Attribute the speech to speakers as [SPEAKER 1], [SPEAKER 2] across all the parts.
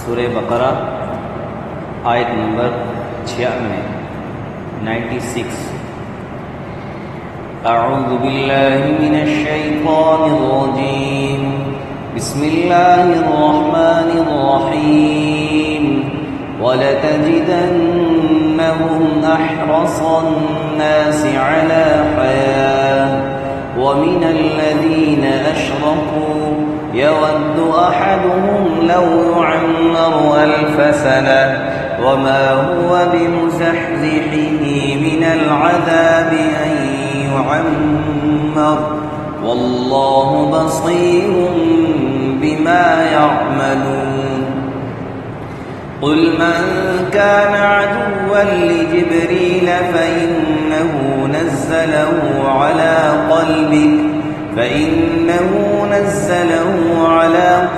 [SPEAKER 1] سورہ بقرہ آیت نمبر 96 اعوذ باللہ من الشیطان الرجیم بسم اللہ الرحمن الرحیم وَلَتَجِدَنَّهُمْ أَحْرَصَ النَّاسِ عَلَى حَيَاةٍ وَمِنَ الَّذِينَ أَشْرَكُوا يَوَدُّ أَحَدُهُمْ لَوْ يُعَمَّرُ أَلْفَ سَنَةٍ وَمَا هُوَ بِمُزَحْزِحِهِ مِنَ الْعَذَابِ أَن يُعَمَّرَ وَاللَّهُ بَصِيرٌ بِمَا يَعْمَلُونَ قل من كان عدوا لجبريل فإنه نزله على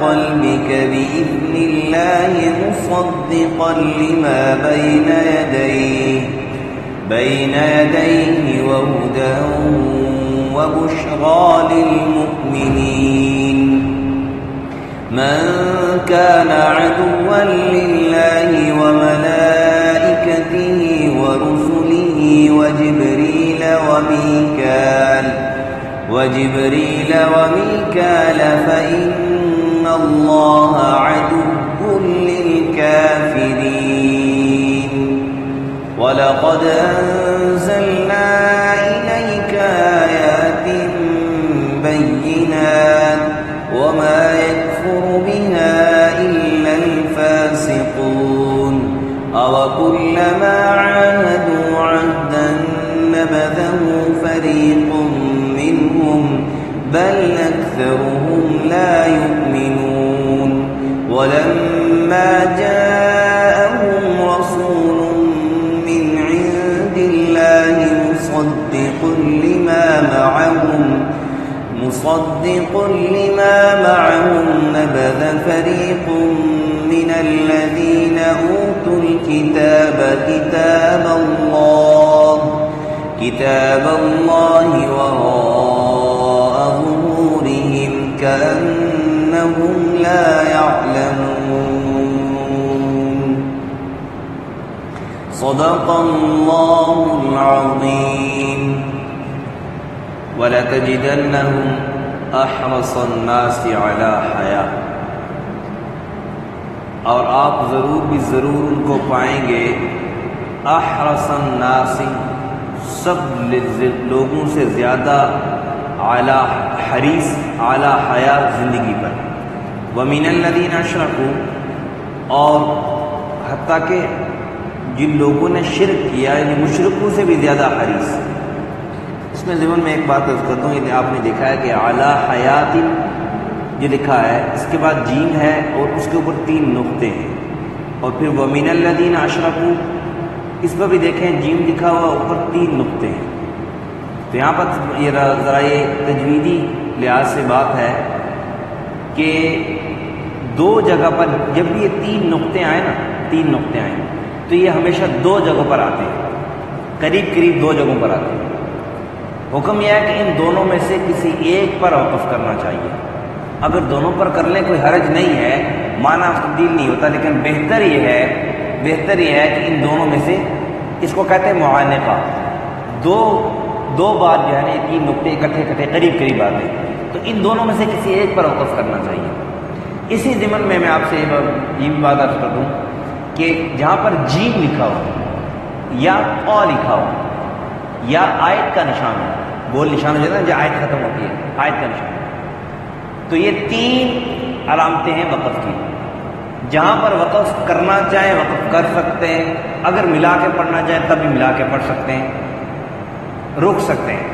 [SPEAKER 1] قلبك بإذن الله مصدقا لما بين يديه وهدى وبشرى للمؤمنين من كان عدوا لله وملائكته ورسله وجبريل وميكال فإن الله عدو للكافرين ولقد أنزلنا إليك آيات بينات وما يكفر بها إلا الفاسقون أوكلما عاهدوا عهدا نبذه فريق منهم بل أكثرهم لا يؤمنون ولما جاءهم رسول من عند الله مصدق لما معهم نبذ فريق من الذين أوتوا الكتاب كتاب الله وراء ظهورهم كأنهم لا يعلمون صدق الله العظيم وَلَتَجِدَنَّهُمْ أَحْرَصَ النَّاسِ عَلَى حَيَاةٍ اور آپ ضرور بھی ضرور ان کو پائیں گے احرص الناس سب لوگوں سے زیادہ حریص اعلیٰ حیات زندگی پر وَمِنَ الَّذِينَ أَشْرَكُوا اور حتیٰ کہ جن لوگوں نے شرک کیا یعنی مشرکوں سے بھی زیادہ حریص. اس میں ضمن میں ایک بات عرض کرتا ہوں، یہ آپ نے دیکھا ہے کہ اعلیٰ حیات جو لکھا ہے اس کے بعد جیم ہے اور اس کے اوپر 3 نقطے ہیں، اور پھر وَمِنَ الَّذِينَ أَشْرَكُوا اس پر بھی دیکھیں جیم لکھا ہوا اوپر 3 نقطے ہیں. تو یہاں پر یہ ذرا یہ تجویدی لحاظ سے بات ہے کہ 2 جگہ پر جب بھی یہ 3 نقطے آئیں نا 3 نقطے آئیں تو یہ ہمیشہ 2 جگہوں پر آتے ہیں، قریب 2 جگہوں پر آتے ہیں. حکم یہ ہے کہ ان دونوں میں سے کسی ایک پر وقف کرنا چاہیے. اگر دونوں پر کر لیں کوئی حرج نہیں ہے، معنی تبدیل نہیں ہوتا، لیکن بہتر یہ ہے کہ ان دونوں میں سے اس کو کہتے ہیں معانقہ. دو بار جو ہے نا 3 نقطے اکٹھے قریب آتے ہیں، تو ان دونوں میں سے کسی ایک پر وقف کرنا چاہیے. اسی ضمن میں آپ سے یہ بھی بات عرض کر دوں کہ جہاں پر جیم لکھا ہو یا قا لکھا ہو یا آیت کا نشان ہے، گول نشان ہو جاتا ہے جب آیت ختم ہوتی ہے، آیت کا نشان، تو یہ 3 علامتیں ہیں وقف کی. جہاں پر وقف کرنا چاہیں وقف کر سکتے ہیں، اگر ملا کے پڑھنا چاہیں تب بھی ملا کے پڑھ سکتے ہیں، رک سکتے ہیں.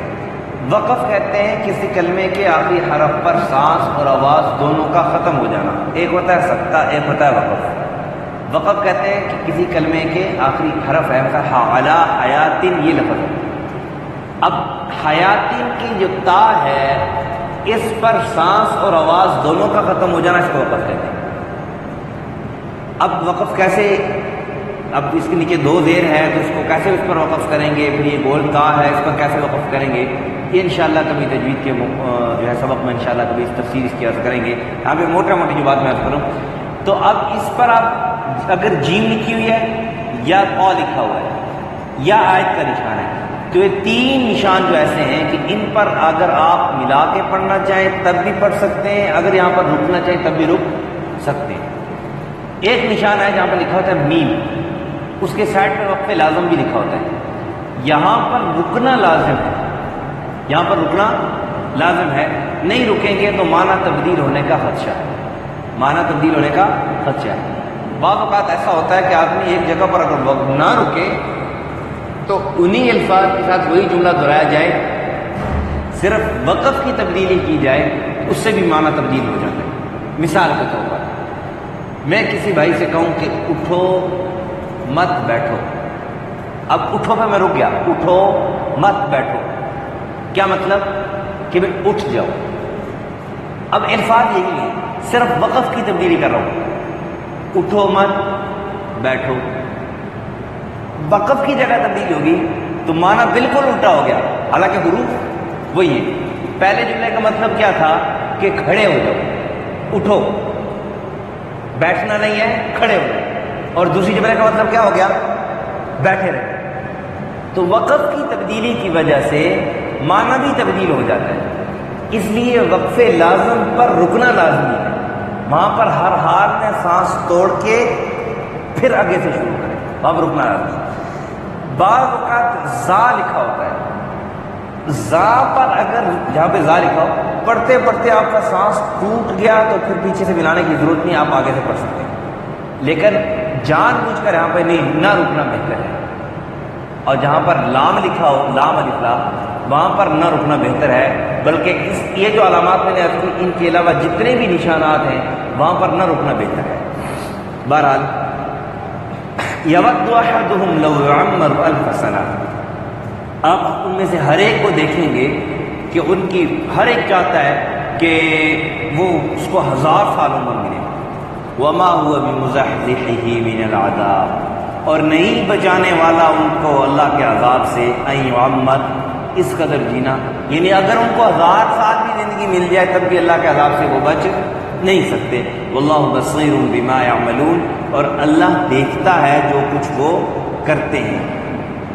[SPEAKER 1] وقف کہتے ہیں کسی کلمے کے آخری حرف پر سانس اور آواز دونوں کا ختم ہو جانا. ایک ہوتا ہے سکتہ، ایک ہوتا ہے وقف. وقف کہتے ہیں کہ کسی کلمے کے آخری حرف ہے، مثلا علی حیاتن یہ لفظ ہے. اب حیاتن کی جو تا ہے اس پر سانس اور آواز دونوں کا ختم ہو جانا اس کو وقف کہتے ہیں. اب وقف کیسے، اب اس کے نیچے 2 زیر ہے تو اس کو کیسے اس پر وقف کریں گے، پھر یہ گول تا ہے اس پر کیسے وقف کریں گے، یہ انشاءاللہ کبھی تجوید کے جو ہے سبق میں انشاءاللہ کبھی اس تفصیل اس کی عرض کریں گے. یہاں پہ موٹا موٹی جو بات میں عرض کروں تو اب اس پر آپ اگر جیم لکھی ہوئی ہے یا قو لکھا ہوا ہے یا آیت کا نشان ہے، تو یہ تین نشان جو ایسے ہیں کہ ان پر اگر آپ ملا کے پڑھنا چاہیں تب بھی پڑھ سکتے ہیں، اگر یہاں پر رکنا چاہیں تب بھی رک سکتے ہیں۔ ایک نشان ہے جہاں پر لکھا ہوتا ہے میم، اس کے سائڈ پر وقف لازم بھی لکھا ہوتا ہے، یہاں پر رکنا لازم ہے، یہاں پر رکنا لازم ہے، نہیں رکیں گے تو معنی تبدیل ہونے کا خدشہ ہے، معنی تبدیل ہونے کا خدشہ ہے۔ بعض اوقات ایسا ہوتا ہے کہ آدمی ایک جگہ پر اگر وقت نہ رکے تو انہی الفاظ کے ساتھ وہی جملہ دہرایا جائے، صرف وقف کی تبدیلی کی جائے اس سے بھی معنی تبدیل ہو جاتا ہے۔ مثال کے طور پر میں کسی بھائی سے کہوں کہ اٹھو مت بیٹھو، اب اٹھو پہ میں رک گیا، اٹھو مت بیٹھو، کیا مطلب کہ میں اٹھ جاؤ۔ اب الفاظ یہی ہے، صرف وقف کی تبدیلی کر رہا ہوں، اٹھو مت بیٹھو، وقف کی جگہ تبدیل ہوگی تو معنی بالکل الٹا ہو گیا، حالانکہ حروف وہی ہے۔ پہلے جملے کا مطلب کیا تھا کہ کھڑے ہو جاؤ، اٹھو، بیٹھنا نہیں ہے، کھڑے ہو جاؤ، اور دوسری جملے کا مطلب کیا ہو گیا، بیٹھے رہے۔ تو وقف کی تبدیلی کی وجہ سے معنی بھی تبدیل ہو جاتا ہے، اس لیے وقف لازم پر رکنا لازمی ہے، وہاں پر ہر حال میں سانس توڑ کے پھر آگے سے شروع کریں، وہاں پر رکنا لازمی ہے۔ بعض اوقات زا لکھا ہوتا ہے، زا پر اگر جہاں پہ زا لکھا ہو پڑھتے پڑھتے آپ کا سانس ٹوٹ گیا تو پھر پیچھے سے ملانے کی ضرورت نہیں، آپ آگے سے پڑھ سکتے ہیں، لیکن جان بوجھ کر یہاں پہ نہیں، نہ رکنا بہتر ہے۔ اور جہاں پر لام لکھا ہو، لام الف لام، وہاں پر نہ رکنا بہتر ہے، بلکہ یہ جو علامات میں نے عرض کی ان کے علاوہ جتنے بھی نشانات ہیں وہاں پر نہ رکنا بہتر ہے۔ بہرحال یود احدہم لو یعمر الف سنہ، آپ ان میں سے ہر ایک کو دیکھیں گے کہ ان کی ہر ایک چاہتا ہے کہ وہ اس کو 1000 سال عمر ملے، وما هو بمزحزحه من العذاب، اور نہیں بچانے والا ان کو اللہ کے عذاب سے، ان یعمر، اس قدر جینا، یعنی اگر ان کو 1000 سال بھی زندگی مل جائے تب بھی اللہ کے عذاب سے وہ بچ نہیں سکتے۔ واللہ بصیر بما یعملون، اور اللہ دیکھتا ہے جو کچھ وہ کرتے ہیں۔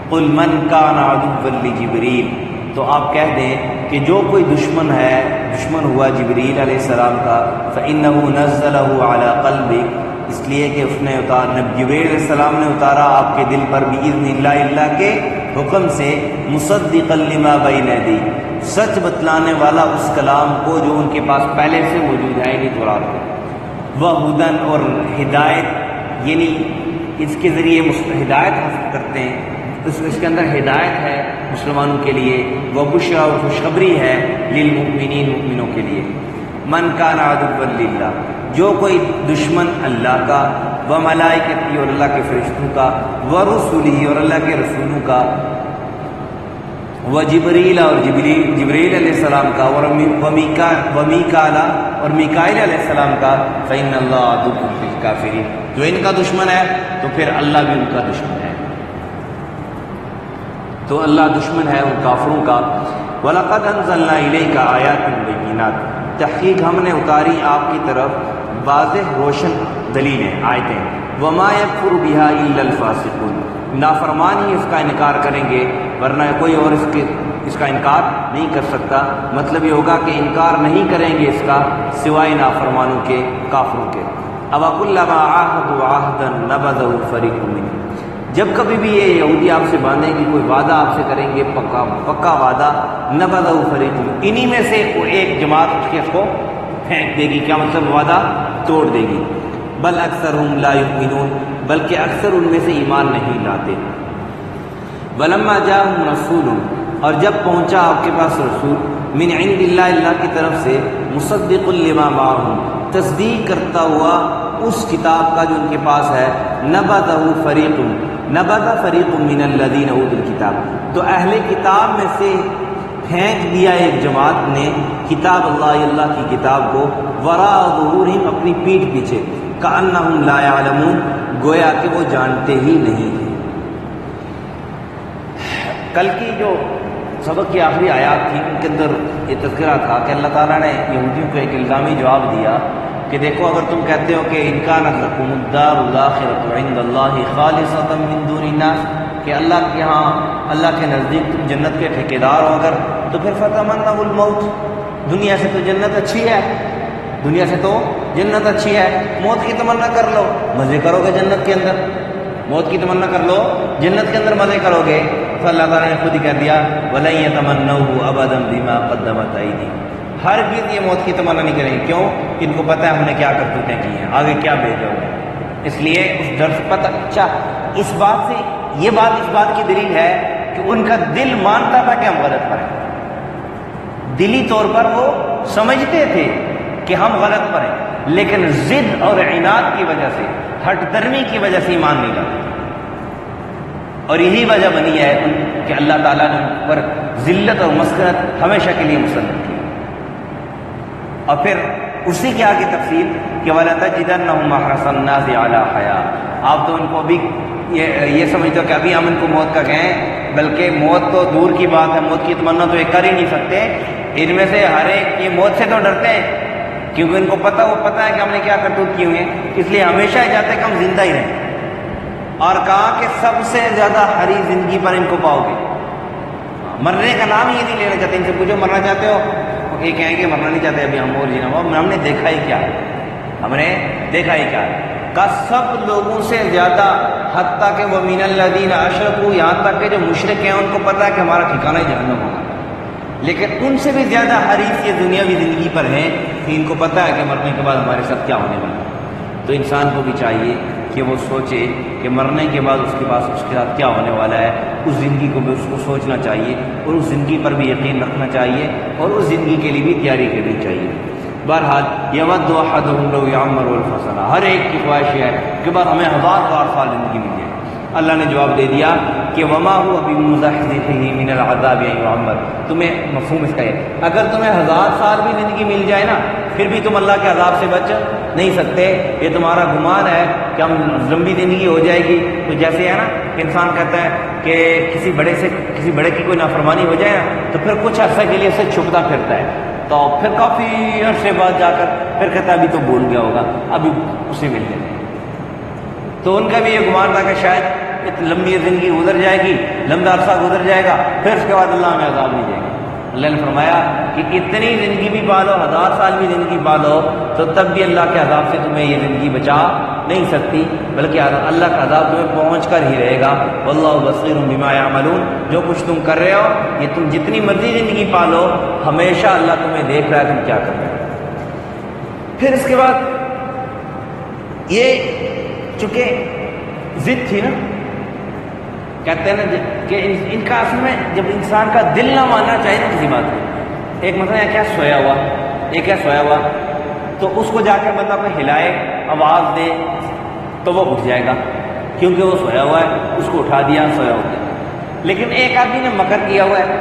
[SPEAKER 1] قل من کان عدوا لجبریل، تو آپ کہہ دیں کہ جو کوئی دشمن ہے، دشمن ہوا جبریل علیہ السلام کا، فإنه نزله على قلبك، اس لیے کہ اس نے جبریل علیہ السلام نے اتارا آپ کے دل پر بإذن اللہ، اللہ کے حکم سے، مصدقا لما بین یدیہ، سچ بتلانے والا اس کلام کو جو ان کے پاس پہلے سے موجود ہے، یعنی تورات کو، وہدن، اور ہدایت، یعنی اس کے ذریعے ہدایت حاصل کرتے ہیں، اس کے اندر ہدایت ہے مسلمانوں کے لیے، وہ بشرا اور خوشخبری ہے للمؤمنین، مؤمنوں کے لیے۔ من کان عدوا للہ، جو کوئی دشمن اللہ کا، و ملائکتی، اور اللہ کے فرشتوں کا، و رسولہ، اور اللہ کے رسولوں کا، و جبریل، اور جبریل علیہ السلام کا، و میکالا، اور میکائیل علیہ السلام کا، فإن اللہ عدو للکافرین، جو ان کا دشمن ہے تو پھر اللہ بھی ان کا دشمن ہے، تو اللہ دشمن ہے ان کافروں کا۔ وَلَقَدْ أَنزَلْنَا إِلَيْكَ آيَاتٍ بَيِّنَاتٍ، تحقیق ہم نے اتاری آپ کی طرف واضح روشن دلیلیں، آیتیں۔ وَمَا يَكْفُرُ بِهَا إِلَّا الْفَاسِقُونَ، نافرمان ہی اس کا انکار کریں گے، ورنہ کوئی اور اس کا انکار نہیں کر سکتا۔ مطلب یہ ہوگا کہ انکار نہیں کریں گے اس کا سوائے نافرمانوں کے، کافروں کے۔ أَوَكُلَّمَا عَاهَدُوا عَهْدًا نَبَذَهُ فَرِيقٌ مِّنْهُمْ، جب کبھی بھی یہ یہودی آپ سے باندھیں گے، کوئی وعدہ آپ سے کریں گے، پکا وعدہ، نبذہ فریق، انہی میں سے ایک جماعت اس کو پھینک دے گی، کیا مطلب وعدہ توڑ دے گی۔ بل اکثرهم لا یؤمنون، بلکہ اکثر ان میں سے ایمان نہیں لاتے۔ ولما جاءهم رسول، اور جب پہنچا آپ کے پاس رسول، من عند اللہ، اللہ کی طرف سے، مصدق لما معهم، تصدیق کرتا ہوا اس کتاب کا جو ان کے پاس ہے، نبذہ فریق، نبذ فریق من الذین اوتوا الکتاب، تو اہل کتاب میں سے پھینک دیا ایک جماعت نے کتاب اللہ، اللہ کی کتاب کو، وراء ظہورہم، اپنی پیٹھ پیچھے، کأنہم لا یعلمون، گویا کہ وہ جانتے ہی نہیں تھے۔ کل کی جو سبق کی آخری آیات تھی ان کے اندر یہ تذکرہ تھا کہ اللہ تعالیٰ نے یہودیوں کو ایک الزامی جواب دیا کہ دیکھو اگر تم کہتے ہو کہ ان کانت لکم الدار الآخرۃ عند اللہ خالصۃ من دون الناس، کہ اللہ کے ہاں اللہ کے نزدیک تم جنت کے ٹھیکیدار ہو اگر، تو پھر فتمنوا الموت، دنیا سے تو جنت اچھی ہے، دنیا سے تو جنت اچھی ہے، موت کی تمنا کر لو، مزے کرو گے جنت کے اندر، موت کی تمنا کر لو جنت کے اندر مزے کرو گے۔ تو اللہ تعالیٰ نے خود ہی کہہ دیا وَلَن يَتَمَنَّوْهُ أَبَدًا بِمَا قَدَّمَتْ أَيْدِيهِمْ، ہرگز یہ موت کی تمنا نہیں کریں گے، کیوں؟ ان کو پتہ ہے ہم نے کیا کرتوتیں کی ہیں، آگے کیا بھیجا ہوگا، اس لیے اس ڈر سے پتہ۔ اچھا اس بات سے یہ بات اس بات کی دلیل ہے کہ ان کا دل مانتا تھا کہ ہم غلط پر ہیں، دلی طور پر وہ سمجھتے تھے کہ ہم غلط پر ہیں، لیکن ضد اور عناد کی وجہ سے، ہٹ درمی کی وجہ سے ایمان نہیں لاتے، اور یہی وجہ بنی ہے کہ اللہ تعالیٰ نے ان پر ذلت اور مسکنت ہمیشہ کے لیے مسلط کی۔ اور پھر اسی کے آگے تفصیل کہ وَلَتَجِدَنَّهُمْ أَحْرَصَ النَّاسِ عَلَىٰ حَيَاةٍ، آپ تو ان کو بھی یہ سمجھتے ہو کہ ابھی ہم ان کو موت کا کہیں، بلکہ موت تو دور کی بات ہے، موت کی تمنا تو یہ کر ہی نہیں سکتے، ان میں سے ہر ایک یہ موت سے تو ڈرتے ہیں، کیونکہ ان کو پتہ ہے کہ ہم نے کیا کرتوت کی ہوئی ہیں، اس لیے ہمیشہ ہی چاہتے ہیں کہ ہم زندہ ہی رہیں، اور کہا کہ سب سے زیادہ حریص زندگی پر ان کو پاؤ گے، مرنے کا نام یہ نہیں لینا چاہتے، ان سے پوچھو مرنا چاہتے ہو، یہ کہیں گے مرنا نہیں چاہتے، ابھی ہم اور جینا ہوا، ہم نے دیکھا ہی کیا ہے، ہم نے دیکھا ہی کیا ہے، کا سب لوگوں سے زیادہ، حتیٰ کہ وَمِنَ الَّذِينَ أَشْرَكُوا، یہاں تک کہ جو مشرک ہیں ان کو پتہ ہے کہ ہمارا ٹھکانہ ہی جہنم ہوگا، لیکن ان سے بھی زیادہ حریص یہ دنیاوی زندگی پر ہیں کہ ان کو پتہ ہے کہ مرنے کے بعد ہمارے ساتھ کیا ہونے والا ہے۔ تو انسان کو بھی چاہیے کہ وہ سوچے کہ مرنے کے بعد اس کے پاس اس کے ساتھ کیا ہونے والا ہے، اس زندگی کو بھی اس کو سوچنا چاہیے، اور اس زندگی پر بھی یقین رکھنا چاہیے، اور اس زندگی کے لیے بھی تیاری کرنی چاہیے۔ بہرحال یود احدہم لو یعمر الف سنہ، ہر ایک کی خواہش ہے کہ بعد ہمیں 1000 سال زندگی مل جائے۔ اللہ نے جواب دے دیا کہ وما هو بمزحزحہ من العذاب ان یعمر، تمہیں مفہوم اس کا ہے، اگر تمہیں 1000 سال بھی زندگی مل جائے نا، پھر بھی تم اللہ کے عذاب سے بچ نہیں سکتے، یہ تمہارا گمان ہے کہ ہم لمبی زندگی ہو جائے گی، تو جیسے ہے نا کہ انسان کہتا ہے کہ کسی بڑے کی کوئی نافرمانی ہو جائے نا، تو پھر کچھ عرصے کے لیے اسے چھپتا پھرتا ہے، تو پھر کافی عرصے بعد جا کر پھر کہتا ہے ابھی تو بھول گیا ہوگا، ابھی اسے مل جائے۔ تو ان کا بھی یہ گمان تھا کہ شاید لمبی زندگی گزر جائے گی، لمبا عرصہ گزر جائے گا، پھر اس کے بعد اللہ ہمیں عذاب نہیں دے گا۔ اللہ نے فرمایا کہ اتنی زندگی بھی پالو، 1000 سال بھی زندگی پالو، تو تب بھی اللہ کے عذاب سے تمہیں یہ زندگی بچا نہیں سکتی، بلکہ اللہ کا عذاب تمہیں پہنچ کر ہی رہے گا۔ واللہ بصیر بما یعملون، جو کچھ تم کر رہے ہو، یہ تم جتنی مرضی زندگی پالو، ہمیشہ اللہ تمہیں دیکھ رہا ہے تم کیا کر رہے ہو۔ پھر اس کے بعد یہ چونکہ ضد تھی نا، کہتے ہیں نا کہ ان کا اصل میں جب انسان کا دل نہ ماننا چاہیے نا کسی بات کو، ایک مثلا کیا سویا ہوا تو اس کو جا کے بندہ کوئی ہلائے، آواز دے تو وہ اٹھ جائے گا، کیونکہ وہ سویا ہوا ہے، اس کو اٹھا دیا سویا ہو گیا۔ لیکن ایک آدمی نے مکر کیا ہوا ہے،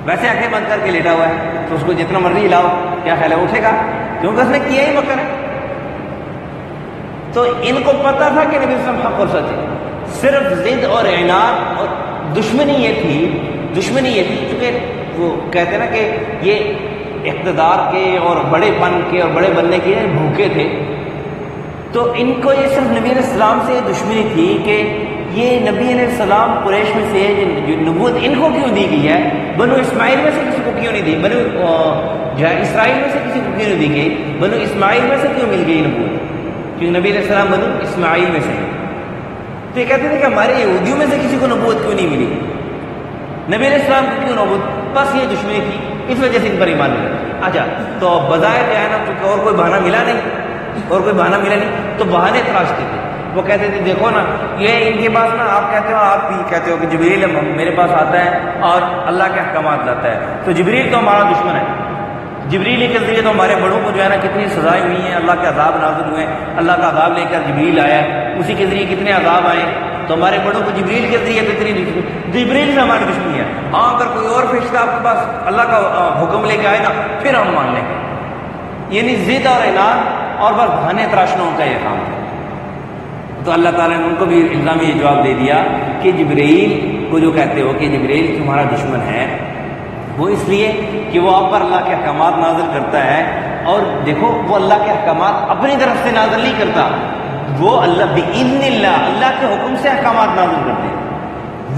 [SPEAKER 1] ویسے آنکھیں بند کر کے لیٹا ہوا ہے، تو اس کو جتنا مرضی ہلاؤ کیا خیال ہے اٹھے گا، کیونکہ اس نے کیا ہی مکر ہے۔ تو ان کو پتا تھا کہ نبی صلی اللہ علیہ وسلم حق اور سچ ہے، صرف ضد اور عناد اور دشمنی یہ تھی چونکہ وہ کہتے ہیں نا کہ یہ اقتدار کے اور بڑے پن کے اور بڑے بننے کے بھوکے تھے، تو ان کو یہ صرف نبی علیہ السلام سے دشمنی تھی کہ یہ نبی علیہ السلام قریش میں سے جو نبوت ان کو کیوں دی گئی ہے، بنو اسماعیل میں سے کسی کو کیوں نہیں دی، بنو جو ہے اسرائیل میں سے کسی کو کیوں نہیں دی گئی، بنو اسماعیل میں سے کیوں مل گئی نبوت، کیونکہ نبی علیہ السلام بنو اسماعیل میں سے، تو یہ کہتے تھے کہ ہمارے یہودیوں میں سے کسی کو نبوت کیوں نہیں ملی، نبی علیہ السلام کو کیوں نبوت، بس یہ دشمنی تھی، اس وجہ سے ان پر ایمان نہیں رکھا۔ اچھا تو بظاہر جو ہے نا کیونکہ اور کوئی بہانہ ملا نہیں تو بہانے تراشتے تھے، وہ کہتے تھے دیکھو نا یہ ان کے پاس نا، آپ بھی کہتے ہو کہ جبریل میرے پاس آتا ہے اور اللہ کے احکامات لاتا ہے، تو جبریل تو ہمارا دشمن ہے، جبریل کے ذریعے تو ہمارے بڑوں کو جو ہے نا کتنی سزائیں ہوئی ہیں، اللہ کے عذاب نازل ہوئے ہیں، اللہ کا عذاب لے کر جبریل آیا ہے، اسی کے ذریعے کتنے عذاب آئے، تو ہمارے بڑوں کو جبریل کے ذریعے کتنی جبریل سے ہماری دشمنی ہے، ہاں اگر کوئی اور فرشتہ آپ کے پاس اللہ کا حکم لے کے آئے نا پھر ہم مان لیں گے، یعنی ضد اور اعناد اور بس بہانے تراشنا ان کا یہ کام ہے۔ تو اللہ تعالیٰ نے ان کو بھی الزامی یہ جواب دے دیا کہ جبریل کو جو کہتے ہو کہ جبریل تمہارا دشمن ہے، وہ اس لیے کہ وہ آپ پر اللہ کے احکامات نازل کرتا ہے اور دیکھو وہ اللہ کے احکامات اپنی طرف سے نازل نہیں کرتا، وہ اللہ بإذن اللہ، اللہ کے حکم سے احکامات نازل کرتے ہیں،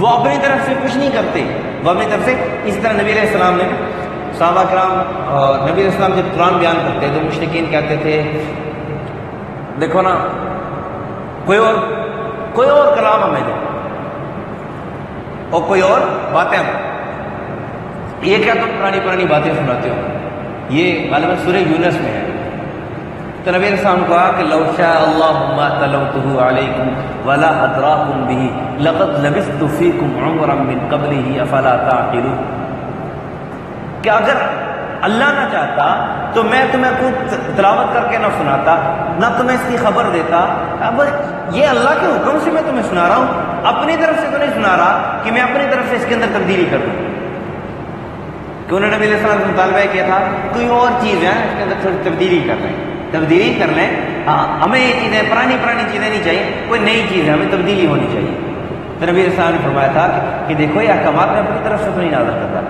[SPEAKER 1] وہ اپنی طرف سے کچھ نہیں کرتے، وہ اپنی طرف سے. اس طرح نبی علیہ السلام نے صحابہ کرام، نبی علیہ السلام جب قرآن بیان کرتے تو مشرکین کہتے تھے دیکھو نا کوئی اور کلام ہمیں دے اور کوئی اور باتیں ہم، یہ کیا تم پرانی باتیں سناتے ہو. یہ غالباً سورہ یونس میں ہے. تو نبی علیہ السلام نے کہا کہ لو شاء اللہ ما تلوته علیکم ولا ادراکم به لقد لبثت فیکم عمرا من قبله افلا تعقلون، کہ اگر اللہ نہ چاہتا تو میں تمہیں خود تلاوت کر کے نہ سناتا، نہ تمہیں اس کی خبر دیتا. اب یہ اللہ کے حکم سے میں تمہیں سنا رہا ہوں، اپنی طرف سے تو نہیں سنا رہا کہ میں اپنی طرف سے اس کے اندر تبدیلی کر دوں. کہ انہوں نے نبی علیہ السلام سے مطالبہ کیا تھا کوئی اور چیز ہے اس کے اندر تھوڑی تبدیلی کر لیں، تبدیلی کر لیں. ہاں ہمیں یہ چیزیں پرانی چیزیں نہیں چاہیے، کوئی نئی چیز ہے، ہمیں تبدیلی ہونی چاہیے. تو نبی علیہ السلام نے فرمایا تھا کہ دیکھو یہ احکامات میں اپنی طرف سے تو نہیں نازل کرتا،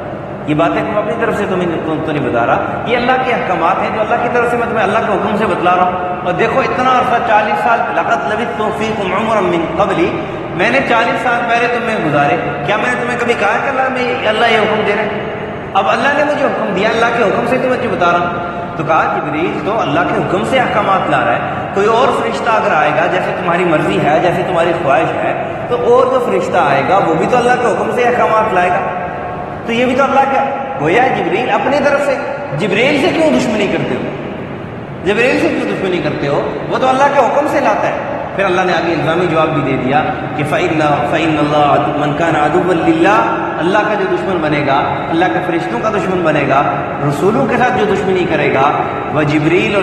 [SPEAKER 1] یہ باتیں میں اپنی طرف سے تو نہیں بتا رہا، یہ اللہ کے احکامات ہیں جو اللہ کی طرف سے میں تمہیں اللہ کے حکم سے بتلا رہا ہوں. اور دیکھو اتنا عرصہ 40 سال لقد لبثت فیکم عمرا من قبلی، میں نے 40 سال پہلے تمہیں گزارے، کیا میں نے تمہیں کبھی کہا کہ اللہ یہ حکم دے رہے ہیں؟ اب اللہ نے مجھے حکم دیا، اللہ کے حکم سے تمہیں بتا رہا ہوں. تو کہا جبریل تو اللہ کے حکم سے احکامات لا رہا ہے، کوئی اور فرشتہ اگر آئے گا جیسے تمہاری مرضی ہے، جیسے تمہاری خواہش ہے، تو اور جو فرشتہ آئے گا وہ بھی تو اللہ کے حکم سے احکامات لائے گا، تو یہ بھی تو اللہ کا گویا جبریل اپنی طرف سے. جبریل سے کیوں دشمنی کرتے ہو؟ جبریل سے کیوں دشمنی کرتے ہو؟ وہ تو اللہ کے حکم سے لاتا ہے. پھر اللہ نے آگے الزامی جواب بھی دے دیا کہ فَإِنَّ اللَّهَ مَنْ كَانَ عَدُوًّا لِلَّهِ، اللہ کا جو دشمن بنے گا، اللہ کے فرشتوں کا دشمن بنے گا، رسولوں کے ساتھ جو دشمنی کرے گا، وہ جبریل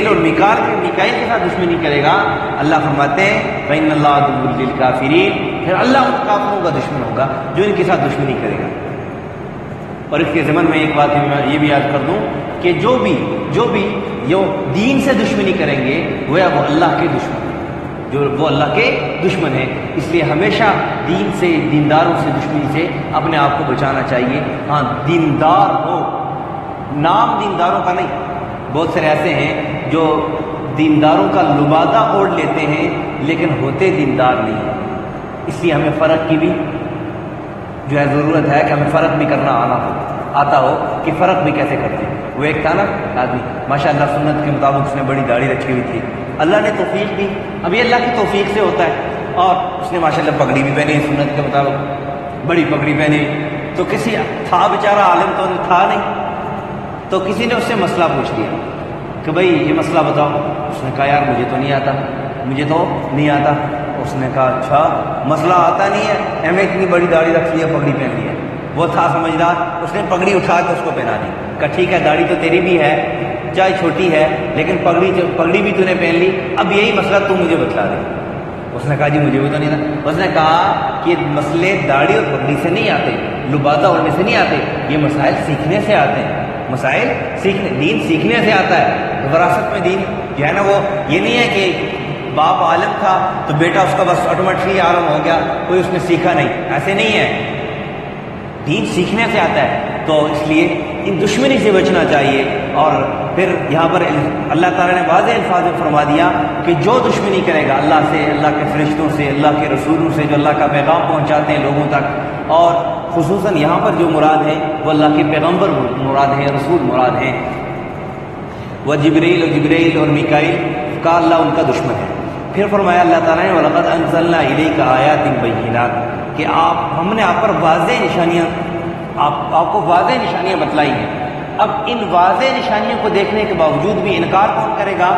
[SPEAKER 1] اور میکائیل کے ساتھ دشمنی کرے گا، اللہ فرماتے ہیں فَإِنَّ اللَّهَ عَدُوٌّ لِلْكَافِرِينَ، پھر اللہ ان کافروں کا دشمن ہوگا جو ان کے ساتھ دشمنی کرے گا. اور اس کے ضمن میں ایک بات یہ بھی یاد کر دوں کہ جو بھی دین سے دشمنی کریں گے وہ اللہ کے دشمن، وہ اللہ کے دشمن ہیں. اس لیے ہمیشہ دین سے، دینداروں سے دشمنی سے اپنے آپ کو بچانا چاہیے. ہاں دیندار ہو، نام دینداروں کا نہیں، بہت سارے ایسے ہیں جو دینداروں کا لبادہ اوڑھ لیتے ہیں لیکن ہوتے دیندار نہیں ہیں. اس لیے ہمیں فرق کی بھی جو ہے ضرورت ہے کہ ہمیں فرق بھی کرنا آتا ہو کہ فرق بھی کیسے کرتے ہیں. وہ ایک تھا نا آدمی ماشاءاللہ سنت کے مطابق اس نے بڑی داڑھی رکھی ہوئی تھی، اللہ نے توفیق دی، اب یہ اللہ کی توفیق سے ہوتا ہے، اور اس نے ماشاءاللہ پگڑی بھی پہنی سنت کے مطابق، بڑی پگڑی پہنی. تو کسی تھا بیچارہ عالم تو تھا نہیں، تو کسی نے اس سے مسئلہ پوچھ لیا کہ بھائی یہ مسئلہ بتاؤ. اس نے کہا یار مجھے تو نہیں آتا. اس نے کہا اچھا مسئلہ آتا نہیں ہے، ہمیں اتنی بڑی داڑھی رکھ لی ہے، پگڑی پہن لی ہے. وہ تھا سمجھدار، اس نے پگڑی اٹھا کے اس کو پہنا دی. کہا ٹھیک ہے داڑھی تو تیری بھی ہے چاہے چھوٹی ہے لیکن پگڑی بھی تو نے پہن لی، اب یہی مسئلہ تو مجھے بتلا دے. اس نے کہا جی مجھے بھی تو نہیں تھا. اس نے کہا کہ مسئلے داڑھی اور پگڑی سے نہیں آتے، لبادہ اوڑھنے سے نہیں آتے، یہ مسائل سیکھنے سے آتے ہیں. دین سیکھنے سے آتا ہے. وراثت میں دین جو ہے نا وہ یہ نہیں ہے کہ باپ عالم تھا تو بیٹا اس کا بس آٹومیٹکلی عالم ہو گیا، کوئی اس نے سیکھا نہیں، ایسے نہیں ہے. دین سیکھنے سے آتا ہے. تو اس لیے ان دشمنی سے بچنا چاہیے. اور پھر یہاں پر اللہ تعالیٰ نے واضح الفاظ میں فرما دیا کہ جو دشمنی کرے گا اللہ سے، اللہ کے فرشتوں سے، اللہ کے رسولوں سے جو اللہ کا پیغام پہنچاتے ہیں لوگوں تک، اور خصوصاً یہاں پر جو مراد ہے وہ اللہ کے پیغمبر مراد ہیں، رسول مراد ہیں. وہ جبریل اور میکائیل کا اللہ ان کا دشمن ہے. پھر فرمایا اللہ تعالیٰ نے وَلَقَدْ أَنزَلْنَا إِلَيْكَ آيَاتٍ بَيِّنَاتٍ، کہ ہم نے آپ پر واضح نشانیاں، آپ کو واضح نشانیاں بتلائی ہیں. اب ان واضح نشانیوں کو دیکھنے کے باوجود بھی انکار کون کرے گا؟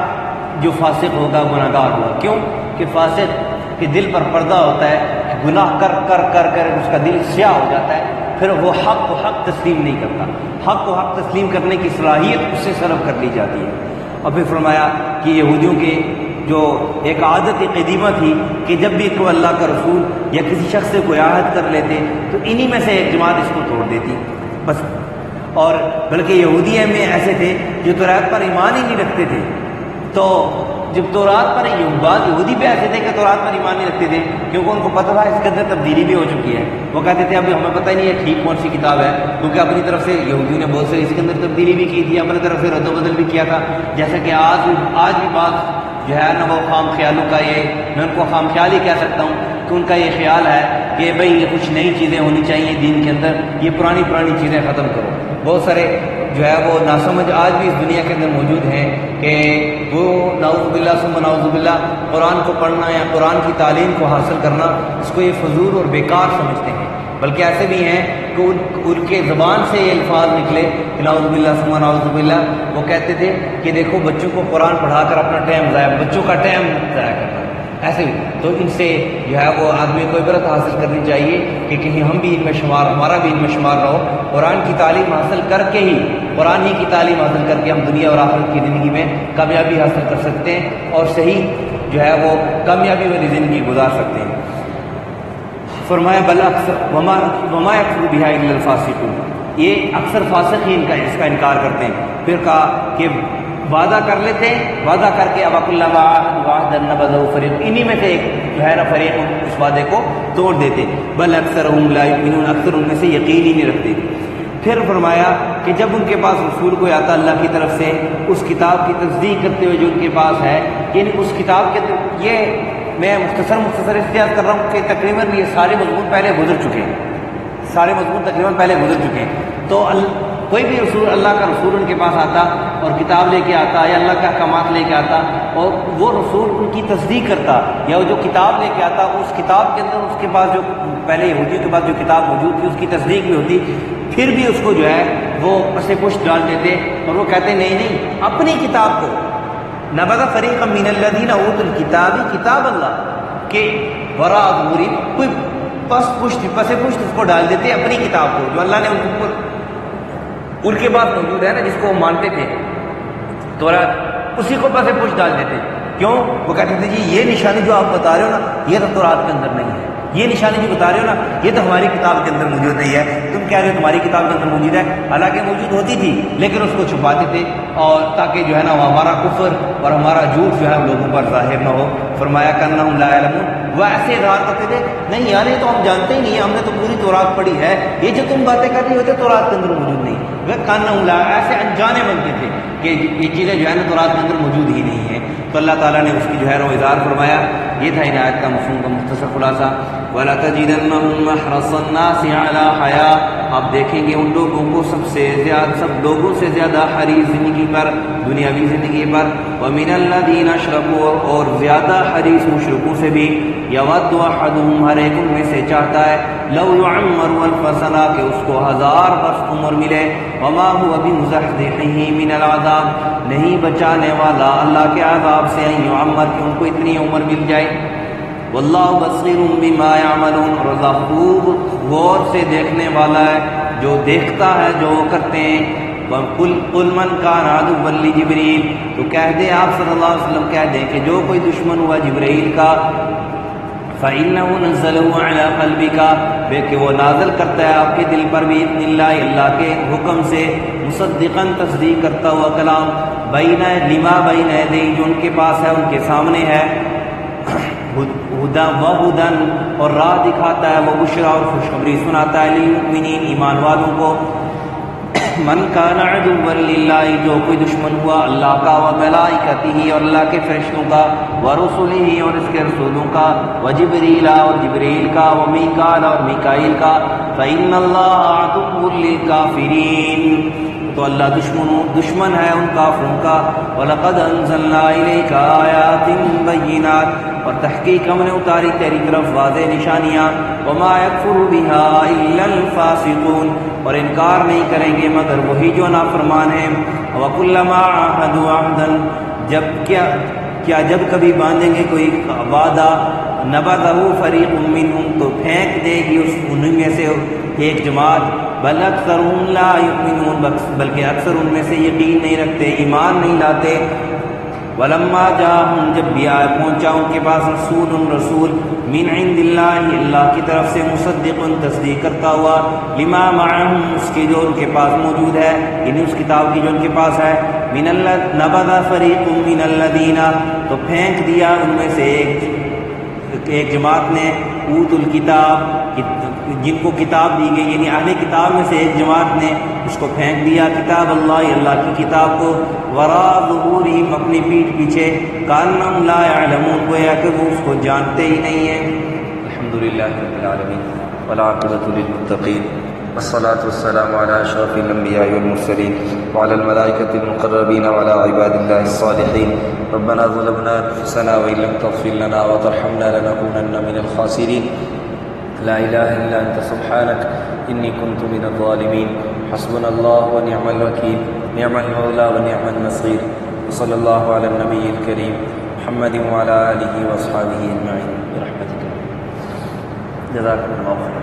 [SPEAKER 1] جو فاسق ہوگا، گناہگار ہوگا. کیوں کہ فاسق کے دل پر پردہ ہوتا ہے، گناہ کر کر کر کر اس کا دل سیاہ ہو جاتا ہے، پھر وہ حق کو حق تسلیم نہیں کرتا. حق کو حق تسلیم کرنے کی صلاحیت اس سے سلب کر لی جاتی ہے. اور پھر فرمایا کہ یہودیوں کے جو ایک عادت قدیمہ تھی کہ جب بھی کوئی اللہ کا رسول یا کسی شخص سے کوئی عہد کر لیتے تو انہی میں سے ایک جماعت اس کو توڑ دیتی بس. اور بلکہ یہودی میں ایسے تھے جو توریت پر ایمان ہی نہیں رکھتے تھے، تو جب تورات پر بعض یہودی بھی ایسے تھے کہ تورات پر ایمان نہیں رکھتے تھے کیونکہ ان کو پتہ تھا اس کے اندر تبدیلی بھی ہو چکی ہے. وہ کہتے تھے ابھی ہمیں پتہ نہیں ہے ٹھیک کون سی کتاب ہے, کیونکہ اپنی طرف سے یہودیوں نے بہت سے اس کے اندر تبدیلی بھی کی تھی, اپنی طرف سے رد و بدل بھی کیا تھا. جیسا کہ آج بھی بات جو ہے نا وہ خام خیالوں کا, یہ میں ان کو خام خیال ہی کہہ سکتا ہوں کہ ان کا یہ خیال ہے کہ بھئی یہ کچھ نئی چیزیں ہونی چاہیے دین کے اندر, یہ پرانی چیزیں ختم کرو. بہت سارے جو ہے وہ ناسمجھ آج بھی اس دنیا کے اندر موجود ہیں کہ وہ نعوذ باللہ ثم نعوذ باللہ قرآن کو پڑھنا یا قرآن کی تعلیم کو حاصل کرنا اس کو یہ فضول اور بیکار سمجھتے ہیں. بلکہ ایسے بھی ہیں کہ ان کے زبان سے یہ الفاظ نکلے کہ نعوذ باللہ ثم نعوذ باللہ, وہ کہتے تھے کہ دیکھو بچوں کو قرآن پڑھا کر اپنا ٹائم ضائع, بچوں کا ٹائم ضائع کرنا. ایسے بھی تو ان سے جو ہے وہ آدمی کو عبرت حاصل کرنی چاہیے کہ کہیں ہم بھی ان میں شمار, ہمارا بھی ان میں شمار رہو. قرآن کی تعلیم حاصل کر کے ہی, قرآن ہی کی تعلیم حاصل کر کے ہم دنیا اور آخرت کی زندگی میں کامیابی حاصل کر سکتے ہیں اور صحیح جو ہے وہ کامیابی والی زندگی گزار سکتے ہیں. فرمایا بل اکثر وما یکفر بہا الا الفاسقون, یہ اکثر فاسق ہی اس کا انکار کرتے ہیں. پھر کہا کہ وعدہ کر لیتے ہیں, وعدہ کر کے اب کلما عاہد نبذہ فریق, انہی میں سے ایک جو ہے نا فریق اس وعدے کو توڑ دیتے. بل اکثرهم لا یؤمنون, اکثر ان میں سے یقین ہی نہیں رکھتے. پھر فرمایا کہ جب ان کے پاس رسول کوئی آتا اللہ کی طرف سے اس کتاب کی تصدیق کرتے ہوئے جو ان کے پاس ہے, یعنی اس کتاب کے یہ میں مختصر اختیار کر رہا ہوں کہ تقریباً یہ سارے مضمون پہلے گزر چکے ہیں, سارے مضمون تقریباً پہلے گزر چکے ہیں. تو کوئی بھی رسول, اللہ کا رسول ان کے پاس آتا اور کتاب لے کے آتا یا اللہ کے احکامات لے کے آتا اور وہ رسول ان کی تصدیق کرتا یا وہ جو کتاب لے کے آتا اس کتاب کے اندر اس کے پاس جو پہلے یہودیوں کے پاس جو کتاب موجود تھی اس کی تصدیق بھی ہوتی, پھر بھی اس کو جو ہے وہ پسے پشت ڈال دیتے اور وہ کہتے نہیں اپنی کتاب کو نبذ فریق من الذین اوتوا الکتاب کتاب اللہ کے وراء ظہورہم, کوئی پسے پشت اس کو ڈال دیتے اپنی کتاب کو جو اللہ نے ان کے پاس موجود ہے نا, جس کو وہ مانتے تھے تورات, اسی کو پسے پشت ڈال دیتے. کیوں؟ وہ کہتے تھے جی یہ نشانی جو آپ بتا رہے ہو نا یہ تو تورات کے اندر نہیں ہے, یہ نشانی جو بتا رہے ہو نا یہ تو ہماری کتاب کے اندر موجود نہیں ہے. تم کہہ رہے ہو تمہاری کتاب کے اندر موجود ہے, حالانکہ موجود ہوتی تھی لیکن اس کو چھپاتے تھے اور تاکہ جو ہے نا وہ ہمارا کفر اور ہمارا جھوٹ جو ہے لوگوں پر ظاہر نہ ہو. فرمایا کانہم لا یعلمون, وہ ایسے اظہار کرتے تھے نہیں یار یہ تو ہم جانتے ہی نہیں ہیں, ہم نے تو پوری تورات پڑھی ہے, یہ جو تم باتیں کر رہی ہوتے تورات کے اندر موجود نہیں. وہ کانہم لا, ایسے انجانے بنتے تھے کہ یہ چیزیں جو ہے نا تورات کے اندر موجود ہی نہیں ہیں. تو اللہ تعالیٰ نے اس کی جو ہے وہ اظہار فرمایا. یہ تھا ان آیت کا مفہوم کا مختصر خلاصہ. وَلَتَجِدَنَّهُمْ أَحْرَصَ النَّاسِ عَلَىٰ حَيَاةٍ, آپ دیکھیں گے ان لوگوں کو سب لوگوں سے زیادہ حریص زندگی پر, دنیاوی زندگی پر. وَمِنَ الَّذِينَ اشْرَكُوا, اور زیادہ حریص مشرکوں سے بھی. يَوَدُّ أَحَدُهُمْ, ہر ایک ان میں سے چاہتا ہے, لَوْ يُعَمَّرُ أَلْفَ سَنَةٍ, کہ اس کو 1000 برس عمر ملے. وَمَا هُوَ بِمُزَحْزِحِهِ مِنَ الْعَذَابِ, نہیں بچانے والا اللہ کے عذاب سے ان يعمر, کہ ان کو اتنی عمر مل جائے. واللہ بصیر بما یعملون, اور اللہ خوب غور سے دیکھنے والا ہے جو دیکھتا ہے جو کرتے ہیں. قل من کان عدوا لجبریل, تو کہہ دے آپ صلی اللہ علیہ وسلم کہہ دیں کہ جو کوئی دشمن ہوا جبرائیل کا, فإنه نزله على قلبك, بے کہ وہ نازل کرتا ہے آپ کے دل پر بإذن اللہ, اللہ کے حکم سے, مصدقا تصدیق کرتا ہوا کلام, بین لما بین یدیہ, جو ان کے پاس ہے ان کے سامنے ہے, ہدن اور راہ دکھاتا ہے, وہ بشرا اور خوشخبری سناتا ہے, للمؤمنین ایمان والوں کو. من کان عدوا للہ, جو کوئی دشمن ہوا اللہ کا, وملائکتہ, اور اللہ کے فرشتوں کا, ورسلہ, اور اس کے رسولوں کا, وجبریل, اور جبریل کا, ومیکال, اور میکائیل کا, فإن اللہ عدو للکافرین, تو اللہ دشمن ہے ان کافروں کا. وَلَقَدْ أَنزَلْنَا إِلَيْكَ آيَاتٍ بَيِّنَاتٍ, اور تحقیق ہم نے اتاری تیری طرف واضح نشانیاں. وَمَا يَكْفُرُ بِهَا إِلَّا الْفَاسِقُونَ, اور انکار نہیں کریں گے مگر وہی جو نافرمان ہیں. وَكُلَّمَا عَاهَدُوا عَهْدًا, جب کبھی باندھیں گے کوئی وعدہ, نبذہ فریق منہم, تو پھینک دے گی ان میں سے ایک جماعت. بل اکثرهم لا یؤمنون, بلکہ اکثر ان میں سے یقین نہیں رکھتے, ایمان نہیں لاتے. ولما جاءہم, جب بھی آئے پہنچا ان کے پاس رسول من عند اللہ, اللہ کی طرف سے, مصدق, تصدیق کرتا ہوا, لما معہم, اس کے جو ان کے پاس موجود ہے, یعنی اس کتاب کی جو ان کے پاس ہے, نبذ فریق من الذین، تو پھینک دیا ان میں سے ایک جماعت نے، اوت الکتاب، جن کو کتاب دی گئی، یعنی اہل کتاب میں سے ایک جماعت نے اس کو پھینک دیا، کتاب اللہ، اللہ کی کتاب کو، وراء ظہورہم، اپنی پیٹھ پیچھے، کأنہم لا یعلمون، گویا کہ وہ اس کو جانتے ہی نہیں ہیں۔ الحمدللہ رب العالمین والعاقبۃ للمتقین، والصلاة والسلام على أشرف الأنبياء والمرسلين وعلى الملائكة المقربين وعلى عباد الله الصالحين. ربنا ظلمنا أنفسنا وإن لم تغفر لنا وترحمنا لنكونن من الخاسرين. لا إله إلا أنت سبحانك إني كنت من الظالمين. حسبنا الله ونعم الوكيل، نعم المولى ونعم النصير. وصلى الله على النبي الكريم محمد وعلى آله وأصحابه أجمعين برحمتك. جزاكم الله خيرا.